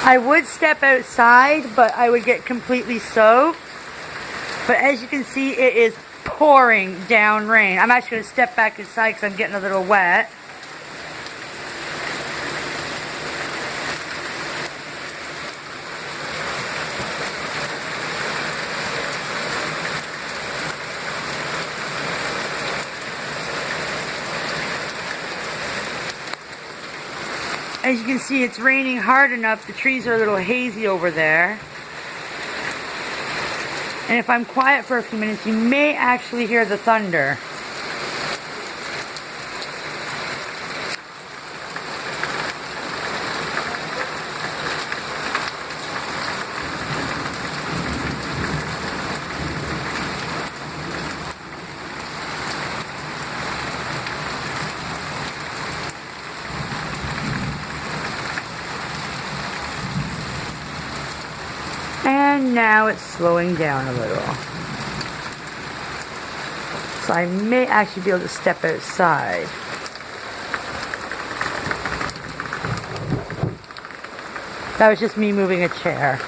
I would step outside, but I would get completely soaked. But as you can see, it is pouring down rain. I'm actually going to step back inside because I'm getting a little wet. As you can see, it's raining hard enough. The trees are a little hazy over there. And if I'm quiet for a few minutes, you may actually hear the thunder. And now it's slowing down a little. So I may actually be able to step outside. That was just me moving a chair.